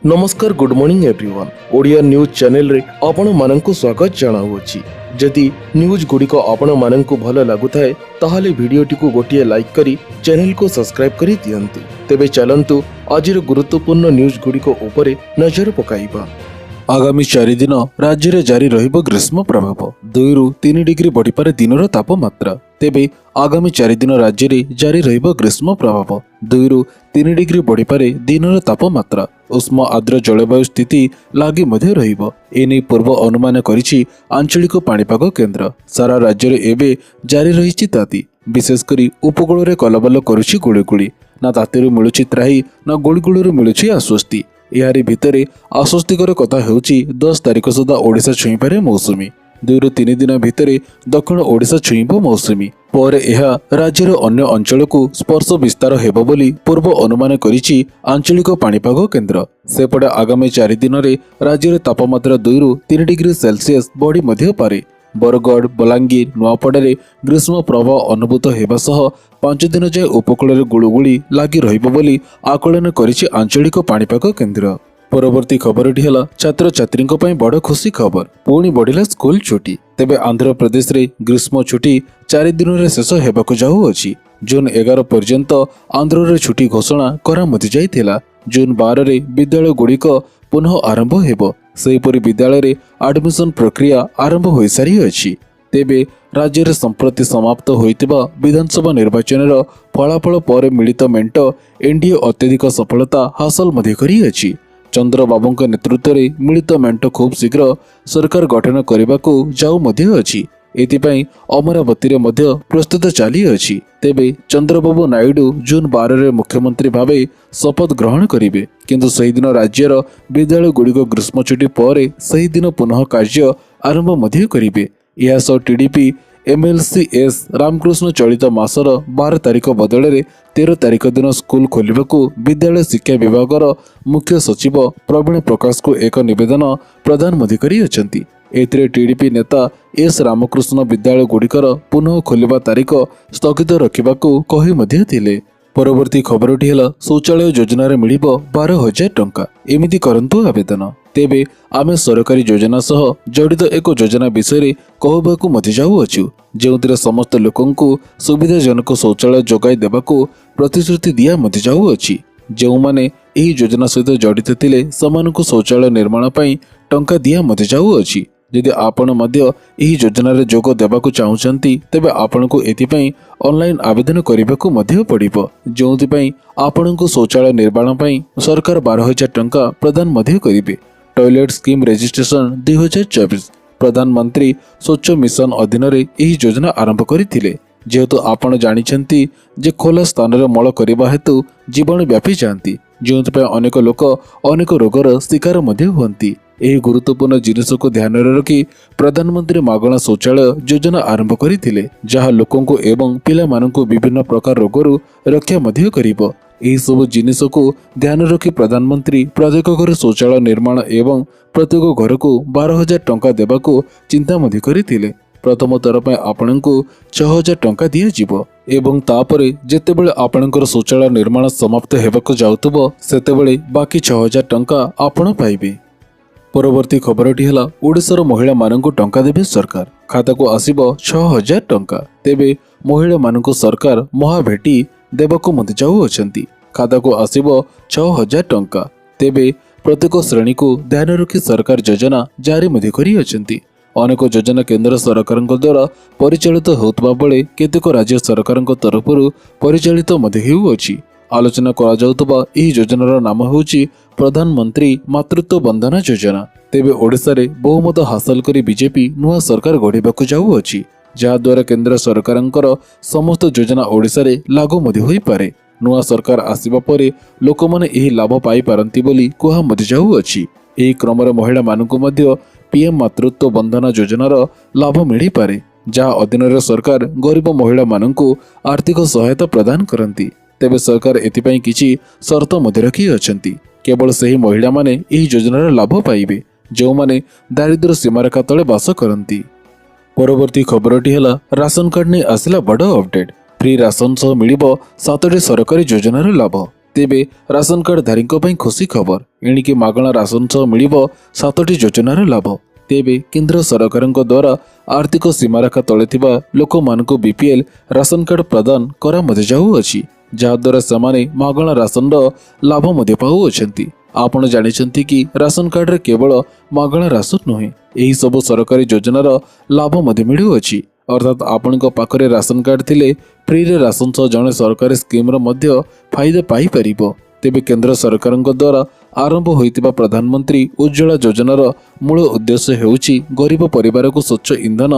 नमस्कार good morning everyone Odia news channel रे आपण माननकु स्वागत जणाउछि। जदि न्यूज गुड़िक आपण माननकु भल लागुथाए ताहाले वीडियोटी को गोटिए लाइक करी चैनल को सब्सक्राइब करी दियंतु। तेबे चलंतु आजिर गुरुत्वपूर्ण न्यूज गुड़िक उपरे नजर पकाइबा। आगामी 4 दिन राज्य रे जारी रहिबो ग्रीष्म प्रभाव 2 रु 3 डिग्री बढ़िपारे दिनर तापमात्रा। तेबे आगामी 4 दिन राज्य रे जारी रहिबो ग्रीष्म प्रभाव 2 रु 3 डिग्री बढ़िपारे दिनर तापमात्रा। उष्म आर्द्र जलवायु स्थिति लागि मध्य रहिबो एने पूर्व अनुमान करिछि आंचलिक पाणीपाग केन्द्र। सारा राज्य रे एबे जारी रहिछि ताती, विशेष करी उपकूल रे कलबल करुछि गुळीगुळी। ना तातीरु मिलुछि त्राही ना गुळीगुळीरु मिलुछि आश्वस्ति। यारी भितरे आश्वस्तिकर कथा हेउछि 10 तारिख सुधा ओडिशा छुईपारे मौसुमी। 2 रु 3 दिन भितरे दक्षिण ओडिशा छुईबो मौसुमी, पर यह राज्यर अन्य अंचल को स्पर्श विस्तार हेबो बोली पूर्व अनुमान करिछि आंचलिक पाणीपाग केन्द्र। सेपटे आगामी 4 दिन रे राज्यर तापमात्रा 2 रु 3 डिग्री सेल्सियस बढ़ी मध्य पारे। बरगढ़, बलांगीर, नुआपड़ारे ग्रीष्म प्रभाव अनुभूत हेबा सह 5 दिन जाए उपकूल गुळुगुळी लागि रहिबो बोली आकलन करिछि आंचलिक पाणीपाग केन्द्र। परवर्ती खबरटी हला छात्र छात्री बड़ खुशी खबर, पुणी बढ़िला स्कूल छुट्टी। तेबे आंध्र प्रदेश रे ग्रीष्म छुट्टी 4 दिन रे शेष हेबाकु जाउअछि। जून 11 पर्यंत आंध्र रे छुट्टी घोषणा करा मधि जाइथिला। जून 12 रे विद्यालय गुड़िक पुनः आरंभ हेबो। सेहीपरि विद्यालय रे एडमिशन प्रक्रिया आरंभ होई सारी अछि। तेबे राज्य रे संप्रति समाप्त होइतिबा विधानसभा निर्वाचन फलाफल पर मिलित मेंट एनडीए अत्यधिक सफलता हासिल मधि करी अछि। चंद्रबाबुଙ୍କ नेतृत्वरे मिलित मेंट खूब शीघ्र सरकार गठन करबाकू जाऊ मध्य अछि। एथिपाई अमरावती रे मध्य प्रस्तुत चाली अछि। तेबे चंद्रबाबू नायडू जून 12 रे मुख्यमंत्री भावे शपथ ग्रहण करिवे, किंतु सही दिन राज्यर विद्यालय गुड़िक ग्रीष्म छुट्टी पर सही दिन पुनः कार्य आरंभ मध्य करिवे। या सह टीडीपी एमएलसीएस रामकृष्ण चलित मासर 12 तारिख बदल 13 तारिख दिन स्कूल खोलिबाकू विद्यालय शिक्षा विभागर मुख्य सचिव प्रवीण प्रकाश को एक निवेदन प्रदान मध्य करी अछंती। एथिरे टीडीपी नेता एस रामकृष्ण विद्यालय गुड़िकर पुनः खोलिबा तारिख स्थगित रखिबाकू कहि मध्य थिले। परवर्ती खबरटी हला शौचालय योजना रे मिलिबो 12,000 टंका, एमिति करंतु आवेदन। तेबे आमे सरकारी योजना सह जड़ित एक योजना विषय कहबाकू मध्य जाउअछु, जेउथिरे समस्त लोकंकु सुविधाजनक शौचालय जोगाई देबाकू प्रतिश्रुति दिया मध्य जाउअछि। जेउमाने एही योजना सहित जड़ित थिले समानकु शौचालय निर्माण पई टंका दिया मध्य जाउअछि। यदि आपण मध्य एही योजना रे जोग देबाकू चाहुचंती तेबे आपणकू एथिपई ऑनलाइन आवेदन करिबाकू मध्य पड़िबो, जोंथिपई आपणकू शौचालय निर्माण पई सरकार 12,000 टंका प्रदान मध्य करिवे। टॉयलेट स्कीम रजिस्ट्रेशन 2024 प्रधानमंत्री स्वच्छ मिशन अधीन रे एही योजना आरंभ करिथिले। जेहेतु आपण जानिछंती जे खोला स्थान रे मल करिबा हेतु जीवाणु व्यापी जांती, जोंथिपई अनेक लोक अनेक रोगर शिकार मध्य हुअंती। एही गुरुत्वपूर्ण जिनिस को ध्यान रखी प्रधानमंत्री मागणा शौचालय योजना आरंभ करिथिले, जहा लोकंको एवं पिला मानंको विभिन्न प्रकार रोगरु रक्षा मध्य करिबो। एही सब जिनिस को ध्यान रखी प्रधानमंत्री प्रत्येक घर शौचालय निर्माण एवं प्रत्येक घर को 12,000 टंका देबाकू चिंता मध्य करिथिले। प्रथम थर पर आपणको 6,000 टंका दिया जिवो एवं तापरे जेतेबेले आपणकर शौचालय निर्माण समाप्त हेबाकू जाउतबो सेतेबेले बाकी 6,000 टंका आपण पाइबे। परवर्ती खबरटी हला ओडिशार महिला मानंकु टंका देबे सरकार, खाता को आसीबो 6,000 टंका। तेबे महिला मानंकु सरकार महाभेटी देबाकू मध्य जाउअछंती। खाता को आसीबो 6,000 टंका। तेबे प्रत्येक श्रेणी को ध्यान रखी सरकार योजना जारी मध्य करी अछंती। अनेक योजना केंद्र सरकारक द्वारा परिचालित होतबा बेले केतेक राज्य सरकारक तरफरु परिचालित मध्य हेउअछि। आलोचना करा जाउतबा एही योजनार नाम हेउछि प्रधानमंत्री मातृत्व बंधना योजना। तेबे ओडिशा रे बहुमत हासिल करी बीजेपी नुआ सरकार गढ़िबाकू जाउअछि, जहा द्वारा केंद्र सरकारंकर समस्त योजना ओडिशा रे लागू मध्य होई पारे। नुआ सरकार आसीबा परे लोकमाने एही लाभ पाई पारंती बोली कुहा मध्य जाउअछि। एही क्रमरे महिला मानकु मध्य पीएम मातृत्व बंधना योजनार लाभ मिली पारे, जहा अधीन रे सरकार गरीब महिला मानकु आर्थिक सहायता प्रदान करंती। तेबे सरकार एथिपई किछि शर्त मध्य रखी अछंती। केवल सही महिला माने एही योजनार लाभ पाइबे जो माने दारिद्र्य सीमारेखा तले बास करंती। परवर्ती खबरटी हला राशन कार्ड ने आसिला बड़ अपडेट। फ्री राशन सह मिलिबो 7टी सरकारी योजनार लाभ। ତେବେ ରାସନ କାର୍ଡଧାରୀଙ୍କ ପାଇଁ ଖୁସି ଖବର। ଏଣିକି ମାଗଣା ରାସନ ସହ ମିଳିବ 7ଟି ଯୋଜନାର ଲାଭ। ତେବେ କେନ୍ଦ୍ର ସରକାରଙ୍କ ଦ୍ୱାରା ଆର୍ଥିକ ସୀମାରେଖା ତଳେ ଥିବା ଲୋକମାନଙ୍କୁ ବିପିଏଲ୍ ରାସନ କାର୍ଡ ପ୍ରଦାନ କରା ମଧ୍ୟ ଯାଉଅଛି, ଯାହାଦ୍ୱାରା ସେମାନେ ମାଗଣା ରାସନର ଲାଭ ମଧ୍ୟ ପାଉଅଛନ୍ତି। ଆପଣ ଜାଣିଛନ୍ତି କି ରାସନ କାର୍ଡରେ କେବଳ ମାଗଣା ରାସନ ନୁହେଁ, ଏହି ସବୁ ସରକାରୀ ଯୋଜନାର ଲାଭ ମଧ୍ୟ ମିଳୁଅଛି। ଅର୍ଥାତ୍ ଆପଣଙ୍କ ପାଖରେ ରାସନ କାର୍ଡ ଥିଲେ ଫ୍ରିରେ ରାସନ ସହ ଜଣେ ସରକାରୀ ସ୍କିମ୍ର ମଧ୍ୟ ଫାଇଦା ପାଇପାରିବ। ତେବେ କେନ୍ଦ୍ର ସରକାରଙ୍କ ଦ୍ୱାରା ଆରମ୍ଭ ହୋଇଥିବା ପ୍ରଧାନମନ୍ତ୍ରୀ ଉଜ୍ଜ୍ୱଳା ଯୋଜନାର ମୂଳ ଉଦ୍ଦେଶ୍ୟ ହେଉଛି ଗରିବ ପରିବାରକୁ ସ୍ୱଚ୍ଛ ଇନ୍ଧନ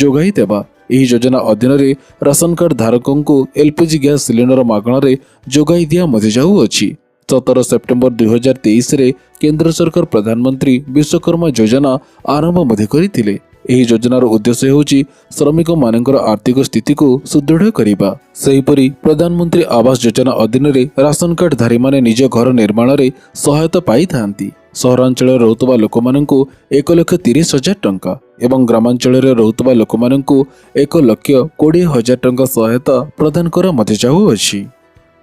ଯୋଗାଇ ଦେବା। ଏହି ଯୋଜନା ଅଧୀନରେ ରାସନ କାର୍ଡ ଧାରକଙ୍କୁ ଏଲ୍ପିଜି ଗ୍ୟାସ୍ ସିଲିଣ୍ଡର ମାଗଣାରେ ଯୋଗାଇ ଦିଆ ମଧ୍ୟ ଯାଉଅଛି। 17 ସେପ୍ଟେମ୍ବର 2023ରେ କେନ୍ଦ୍ର ସରକାର ପ୍ରଧାନମନ୍ତ୍ରୀ ବିଶ୍ୱକର୍ମା ଯୋଜନା ଆରମ୍ଭ ମଧ୍ୟ କରିଥିଲେ। ଏହି ଯୋଜନାର ଉଦ୍ଦେଶ୍ୟ ହେଉଛି ଶ୍ରମିକମାନଙ୍କର ଆର୍ଥିକ ସ୍ଥିତିକୁ ସୁଦୃଢ଼ କରିବା। ସେହିପରି ପ୍ରଧାନମନ୍ତ୍ରୀ ଆବାସ ଯୋଜନା ଅଧୀନରେ ରାସନ କାର୍ଡଧାରୀମାନେ ନିଜ ଘର ନିର୍ମାଣରେ ସହାୟତା ପାଇଥାନ୍ତି। ସହରାଞ୍ଚଳରେ ରହୁଥିବା ଲୋକମାନଙ୍କୁ 1,30,000 ଟଙ୍କା ଏବଂ ଗ୍ରାମାଞ୍ଚଳରେ ରହୁଥିବା ଲୋକମାନଙ୍କୁ 1,20,000 ଟଙ୍କା ସହାୟତା ପ୍ରଦାନ କରା ମଧ୍ୟ ଯାଉଅଛି।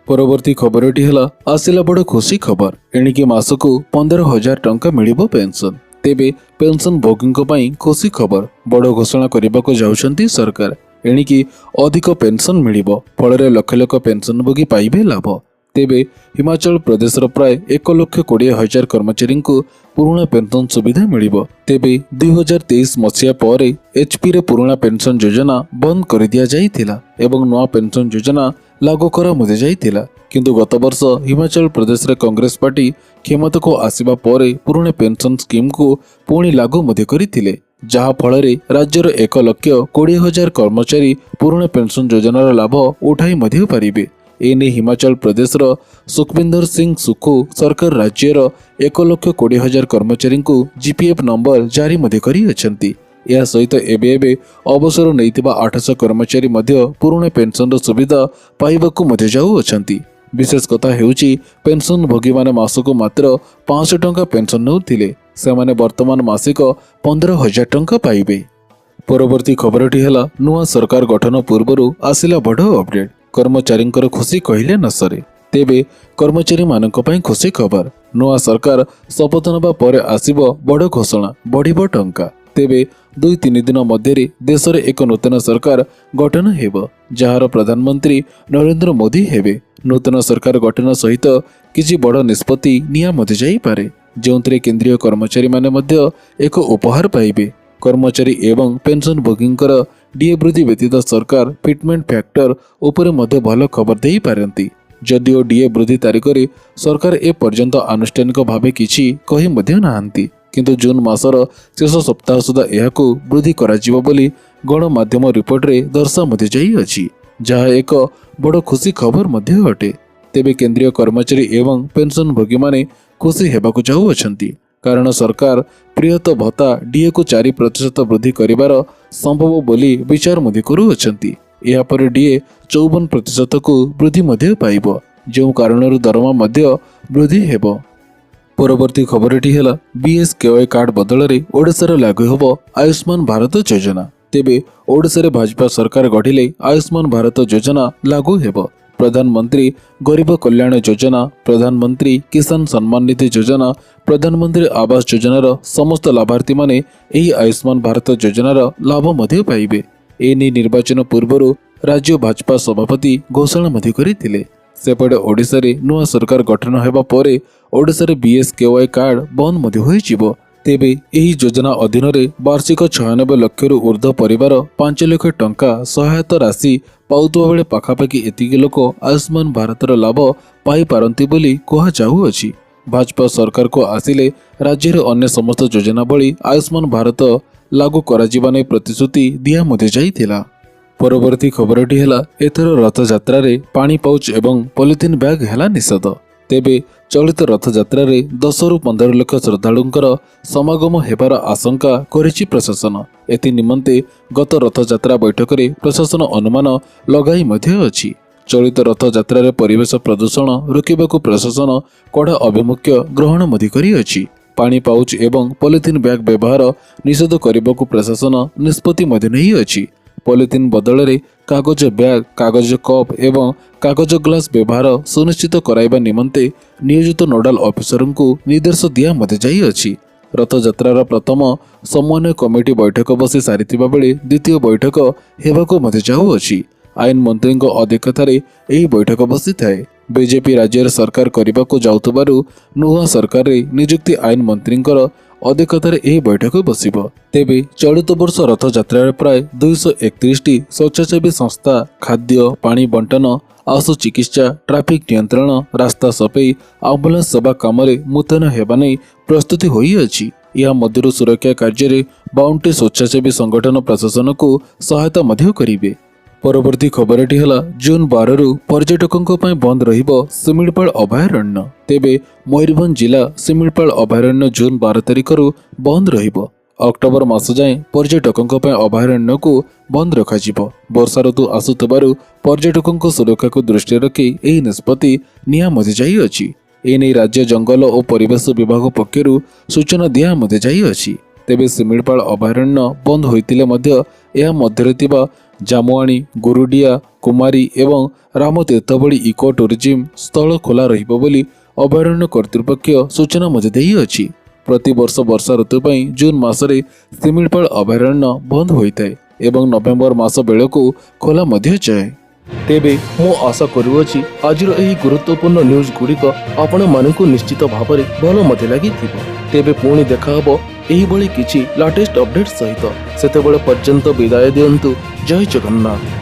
ପରବର୍ତ୍ତୀ ଖବରଟି ହେଲା ଆସିଲା ବଡ଼ ଖୁସି ଖବର। ଏଣିକି ମାସକୁ 15,000 ଟଙ୍କା ମିଳିବ ପେନସନ। ତେବେ ପେନସନ ଭୋଗୀଙ୍କ ପାଇଁ ଖୁସି ଖବର। ବଡ଼ ଘୋଷଣା କରିବାକୁ ଯାଉଛନ୍ତି ସରକାର। ଏଣିକି ଅଧିକ ପେନସନ ମିଳିବ, ଫଳରେ ଲକ୍ଷ ଲକ୍ଷ ପେନସନ ଭୋଗୀ ପାଇବେ ଲାଭ। ତେବେ ହିମାଚଳ ପ୍ରଦେଶର ପ୍ରାୟ 1,20,000 କର୍ମଚାରୀଙ୍କୁ ପୁରୁଣା ପେନସନ ସୁବିଧା ମିଳିବ। ତେବେ 2023 ମସିହା ପରେ ଏଚ୍ପିରେ ପୁରୁଣା ପେନସନ ଯୋଜନା ବନ୍ଦ କରିଦିଆଯାଇଥିଲା ଏବଂ ନୂଆ ପେନସନ ଯୋଜନା ଲାଗୁ କରା ମଧ୍ୟ ଯାଇଥିଲା। କିନ୍ତୁ ଗତ ବର୍ଷ ହିମାଚଳ ପ୍ରଦେଶରେ କଂଗ୍ରେସ ପାର୍ଟି କ୍ଷମତାକୁ ଆସିବା ପରେ ପୁରୁଣା ପେନସନ ସ୍କିମ୍କୁ ପୁଣି ଲାଗୁ ମଧ୍ୟ କରିଥିଲେ, ଯାହା ଫଳରେ ରାଜ୍ୟର 1,20,000 କର୍ମଚାରୀ ପୁରୁଣା ପେନସନ ଯୋଜନାର ଲାଭ ଉଠାଇ ମଧ୍ୟ ପାରିବେ। ଏନେଇ ହିମାଚଳ ପ୍ରଦେଶର ସୁଖବିନ୍ଦର ସିଂ ସୁଖୁ ସରକାର ରାଜ୍ୟର 1,20,000 କର୍ମଚାରୀଙ୍କୁ ଜିପିଏଫ୍ ନମ୍ବର ଜାରି ମଧ୍ୟ କରିଅଛନ୍ତି। ଏହା ସହିତ ଏବେ ଅବସର ନେଇଥିବା 800 କର୍ମଚାରୀ ମଧ୍ୟ ପୁରୁଣା ପେନସନର ସୁବିଧା ପାଇବାକୁ ମଧ୍ୟ ଯାଉଅଛନ୍ତି। ବିଶେଷ କଥା ହେଉଛି ପେନସନ ଭୋଗୀମାନେ ମାସକୁ ମାତ୍ର 500 ଟଙ୍କା ପେନସନ ନେଉଥିଲେ, ସେମାନେ ବର୍ତ୍ତମାନ ମାସିକ 15,000 ଟଙ୍କା ପାଇବେ। ପରବର୍ତ୍ତୀ ଖବରଟି ହେଲା ନୂଆ ସରକାର ଗଠନ ପୂର୍ବରୁ ଆସିଲା ବଡ଼ ଅପଡେଟ୍। କର୍ମଚାରୀଙ୍କର ଖୁସି କହିଲେ ନ ସରେ। ତେବେ କର୍ମଚାରୀମାନଙ୍କ ପାଇଁ ଖୁସି ଖବର। ନୂଆ ସରକାର ଶପଥ ନେବା ପରେ ଆସିବ ବଡ଼ ଘୋଷଣା, ବଢ଼ିବ ଟଙ୍କା। ତେବେ 2-3 ଦିନ ମଧ୍ୟରେ ଦେଶରେ ଏକ ନୂତନ ସରକାର ଗଠନ ହେବ, ଯାହାର ପ୍ରଧାନମନ୍ତ୍ରୀ ନରେନ୍ଦ୍ର ମୋଦି ହେବେ। ନୂତନ ସରକାର ଗଠନ ସହିତ କିଛି ବଡ଼ ନିଷ୍ପତ୍ତି ନିଆ ମଧ୍ୟ ଯାଇପାରେ, ଯେଉଁଥିରେ କେନ୍ଦ୍ରୀୟ କର୍ମଚାରୀମାନେ ମଧ୍ୟ ଏକ ଉପହାର ପାଇବେ। କର୍ମଚାରୀ ଏବଂ ପେନସନଭୋଗୀଙ୍କର ଡିଏ ବୃଦ୍ଧି ବ୍ୟତୀତ ସରକାର ଫିଟମେଣ୍ଟ ଫ୍ୟାକ୍ଟର ଉପରେ ମଧ୍ୟ ଭଲ ଖବର ଦେଇପାରନ୍ତି। ଯଦିଓ ଡିଏ ବୃଦ୍ଧି ତାରିଖରେ ସରକାର ଏପର୍ଯ୍ୟନ୍ତ ଆନୁଷ୍ଠାନିକ ଭାବେ କିଛି କହି ମଧ୍ୟ ନାହାନ୍ତି, କିନ୍ତୁ ଜୁନ୍ ମାସର ଶେଷ ସପ୍ତାହ ସୁଦ୍ଧା ଏହାକୁ ବୃଦ୍ଧି କରାଯିବ ବୋଲି ଗଣମାଧ୍ୟମ ରିପୋର୍ଟରେ ଦର୍ଶା ମଧ୍ୟ ଯାଇଅଛି, ଯାହା ଏକ ବଡ଼ ଖୁସି ଖବର ମଧ୍ୟ ଅଟେ। ତେବେ କେନ୍ଦ୍ରୀୟ କର୍ମଚାରୀ ଏବଂ ପେନସନଭୋଗୀମାନେ ଖୁସି ହେବାକୁ ଯାଉଅଛନ୍ତି, କାରଣ ସରକାର ପ୍ରିୟତ ଭତ୍ତା ଡିଏକୁ 4% ବୃଦ୍ଧି କରିବାର ସମ୍ଭବ ବୋଲି ବିଚାର ମଧ୍ୟ କରୁଅଛନ୍ତି। ଏହାପରେ ଡିଏ 54%କୁ ବୃଦ୍ଧି ମଧ୍ୟ ପାଇବ, ଯେଉଁ କାରଣରୁ ଦରମା ମଧ୍ୟ ବୃଦ୍ଧି ହେବ। ପରବର୍ତ୍ତୀ ଖବରଟି ହେଲା ବିଏସ୍କେୱାଇ କାର୍ଡ ବଦଳରେ ଓଡ଼ିଶାରେ ଲାଗୁ ହେବ ଆୟୁଷ୍ମାନ ଭାରତ ଯୋଜନା। ତେବେ ଓଡ଼ିଶାରେ ଭାଜପା ସରକାର ଗଢ଼ିଲେ ଆୟୁଷ୍ମାନ ଭାରତ ଯୋଜନା ଲାଗୁ ହେବ। ପ୍ରଧାନମନ୍ତ୍ରୀ ଗରିବ କଲ୍ୟାଣ ଯୋଜନା, ପ୍ରଧାନମନ୍ତ୍ରୀ କିଷାନ ସମ୍ମାନ ନିଧି ଯୋଜନା, ପ୍ରଧାନମନ୍ତ୍ରୀ ଆବାସ ଯୋଜନାର ସମସ୍ତ ଲାଭାର୍ଥୀମାନେ ଏହି ଆୟୁଷ୍ମାନ ଭାରତ ଯୋଜନାର ଲାଭ ମଧ୍ୟ ପାଇବେ। ଏନେଇ ନିର୍ବାଚନ ପୂର୍ବରୁ ରାଜ୍ୟ ଭାଜପା ସଭାପତି ଘୋଷଣା ମଧ୍ୟ କରିଥିଲେ। ସେପଟେ ଓଡ଼ିଶାରେ ନୂଆ ସରକାର ଗଠନ ହେବା ପରେ ଓଡ଼ିଶାରେ ବିଏସ୍କେୱାଇ କାର୍ଡ ବନ୍ଦ ମଧ୍ୟ ହୋଇଯିବ। ତେବେ ଏହି ଯୋଜନା ଅଧୀନରେ ବାର୍ଷିକ 96 ଲକ୍ଷରୁ ଉର୍ଦ୍ଧ୍ୱ ପରିବାର 5 ଲକ୍ଷ ଟଙ୍କା ସହାୟତା ରାଶି ପାଉଥିବା ବେଳେ ପାଖାପାଖି ଏତିକି ଲୋକ ଆୟୁଷ୍ମାନ ଭାରତର ଲାଭ ପାଇପାରନ୍ତି ବୋଲି କୁହାଯାଉଅଛି। ଭାଜପା ସରକାରକୁ ଆସିଲେ ରାଜ୍ୟରେ ଅନ୍ୟ ସମସ୍ତ ଯୋଜନା ଭଳି ଆୟୁଷ୍ମାନ ଭାରତ ଲାଗୁ କରାଯିବା ନେଇ ପ୍ରତିଶ୍ରୁତି ଦିଆ ମଧ୍ୟ ଯାଇଥିଲା। ପରବର୍ତ୍ତୀ ଖବରଟି ହେଲା ଏଥର ରଥଯାତ୍ରାରେ ପାଣି ପାଉଚ୍ ଏବଂ ପଲିଥିନ୍ ବ୍ୟାଗ୍ ହେଲା ନିଷେଧ। ତେବେ ଚଳିତ ରଥଯାତ୍ରାରେ 10ରୁ 15 ଲକ୍ଷ ଶ୍ରଦ୍ଧାଳୁଙ୍କର ସମାଗମ ହେବାର ଆଶଙ୍କା କରିଛି ପ୍ରଶାସନ। ଏଥି ନିମନ୍ତେ ଗତ ରଥଯାତ୍ରା ବୈଠକରେ ପ୍ରଶାସନ ଅନୁମାନ ଲଗାଇ ମଧ୍ୟ ଅଛି। ଚଳିତ ରଥଯାତ୍ରାରେ ପରିବେଶ ପ୍ରଦୂଷଣ ରୋକିବାକୁ ପ୍ରଶାସନ କଡ଼ା ଅଭିମୁଖ୍ୟ ଗ୍ରହଣ ମଧ୍ୟ କରିଅଛି। ପାଣି ପାଉଚ୍ ଏବଂ ପଲିଥିନ୍ ବ୍ୟାଗ୍ ବ୍ୟବହାର ନିଷେଧ କରିବାକୁ ପ୍ରଶାସନ ନିଷ୍ପତ୍ତି ମଧ୍ୟ ନେଇଅଛି। ପଲିଥିନ୍ ବଦଳରେ କାଗଜ ବ୍ୟାଗ୍, କାଗଜ କପ୍ ଏବଂ କାଗଜ ଗ୍ଲାସ୍ ବ୍ୟବହାର ସୁନିଶ୍ଚିତ କରାଇବା ନିମନ୍ତେ ନିୟୋଜିତ ନୋଡାଲ ଅଫିସରଙ୍କୁ ନିର୍ଦ୍ଦେଶ ଦିଆ ମଧ୍ୟ ଯାଇଅଛି। ରଥଯାତ୍ରାର ପ୍ରଥମ ସମନ୍ୱୟ କମିଟି ବୈଠକ ବସି ସାରିଥିବା ବେଳେ ଦ୍ୱିତୀୟ ବୈଠକ ହେବାକୁ ମଧ୍ୟ ଯାଉଅଛି। ଆଇନ ମନ୍ତ୍ରୀଙ୍କ ଅଧ୍ୟକ୍ଷତାରେ ଏହି ବୈଠକ ବସିଥାଏ। ବିଜେପି ରାଜ୍ୟରେ ସରକାର କରିବାକୁ ଯାଉଥିବାରୁ ନୂଆ ସରକାରରେ ନିଯୁକ୍ତି ଆଇନ ମନ୍ତ୍ରୀଙ୍କର ଅଧ୍ୟକ୍ଷତାରେ ଏହି ବୈଠକ ବସିବ। ତେବେ ଚଳିତ ବର୍ଷ ରଥଯାତ୍ରାରେ ପ୍ରାୟ 231ଟି ସ୍ୱେଚ୍ଛାସେବୀ ସଂସ୍ଥା ଖାଦ୍ୟ, ପାଣି ବଣ୍ଟନ, ଆଶୁ ଚିକିତ୍ସା, ଟ୍ରାଫିକ୍ ନିୟନ୍ତ୍ରଣ, ରାସ୍ତା ସଫେଇ, ଆମ୍ବୁଲାନ୍ସ ସେବା କାମରେ ମୁତୟନ ହେବା ନେଇ ପ୍ରସ୍ତୁତି ହୋଇଅଛି। ଏହା ମଧ୍ୟରୁ ସୁରକ୍ଷା କାର୍ଯ୍ୟରେ 52ଟି ସ୍ୱେଚ୍ଛାସେବୀ ସଂଗଠନ ପ୍ରଶାସନକୁ ସହାୟତା ମଧ୍ୟ କରିବେ। ପରବର୍ତ୍ତୀ ଖବରଟି ହେଲା ଜୁନ୍ 12ରୁ ପର୍ଯ୍ୟଟକଙ୍କ ପାଇଁ ବନ୍ଦ ରହିବ ଶିମିଳିପାଳ ଅଭୟାରଣ୍ୟ। ତେବେ ମୟୂରଭଞ୍ଜ ଜିଲ୍ଲା ଶିମିଳିପାଳ ଅଭୟାରଣ୍ୟ ଜୁନ୍ 12 ତାରିଖରୁ ବନ୍ଦ ରହିବ। ଅକ୍ଟୋବର ମାସ ଯାଏଁ ପର୍ଯ୍ୟଟକଙ୍କ ପାଇଁ ଅଭୟାରଣ୍ୟକୁ ବନ୍ଦ ରଖାଯିବ। ବର୍ଷା ଋତୁ ଆସୁଥିବାରୁ ପର୍ଯ୍ୟଟକଙ୍କ ସୁରକ୍ଷାକୁ ଦୃଷ୍ଟିରେ ରଖି ଏହି ନିଷ୍ପତ୍ତି ନିଆ ମଧ୍ୟ ଯାଇଅଛି। ଏନେଇ ରାଜ୍ୟ ଜଙ୍ଗଲ ଓ ପରିବେଶ ବିଭାଗ ପକ୍ଷରୁ ସୂଚନା ଦିଆ ମଧ୍ୟ ଯାଇଅଛି। ତେବେ ଶିମିଳିପାଳ ଅଭୟାରଣ୍ୟ ବନ୍ଦ ହୋଇଥିଲେ ମଧ୍ୟ ଏହା ମଧ୍ୟରେ ଥିବା ଜାମୁଆଣୀ, ଗୁରୁଡିଆ, କୁମାରୀ ଏବଂ ରାମତୀର୍ଥ ଭଳି ଇକୋ ଟୁରିଜିମ୍ ସ୍ଥଳ ଖୋଲା ରହିବ ବୋଲି ଅଭୟାରଣ୍ୟ କର୍ତ୍ତୃପକ୍ଷ ସୂଚନା ମଧ୍ୟ ଦେଇଅଛି। ପ୍ରତିବର୍ଷ ବର୍ଷା ଋତୁ ପାଇଁ ଜୁନ୍ ମାସରେ ଶିମିଳିପାଳ ଅଭୟାରଣ୍ୟ ବନ୍ଦ ହୋଇଥାଏ ଏବଂ ନଭେମ୍ବର ମାସ ବେଳକୁ ଖୋଲା ମଧ୍ୟ ଯାଏ। ତେବେ ମୁଁ ଆଶା କରୁଅଛି ଆଜିର ଏହି ଗୁରୁତ୍ୱପୂର୍ଣ୍ଣ ନ୍ୟୁଜ୍ ଗୁଡ଼ିକ ଆପଣମାନଙ୍କୁ ନିଶ୍ଚିତ ଭାବରେ ଭଲ ମଧ୍ୟ ଲାଗିଥିବ। ତେବେ ପୁଣି ଦେଖାହବ ଏହିଭଳି କିଛି ଲାଟେଷ୍ଟ ଅପଡେଟ୍ ସହିତ। ସେତେବେଳେ ପର୍ଯ୍ୟନ୍ତ ବିଦାୟ ଦିଅନ୍ତୁ। ଜୟ ଜଗନ୍ନାଥ।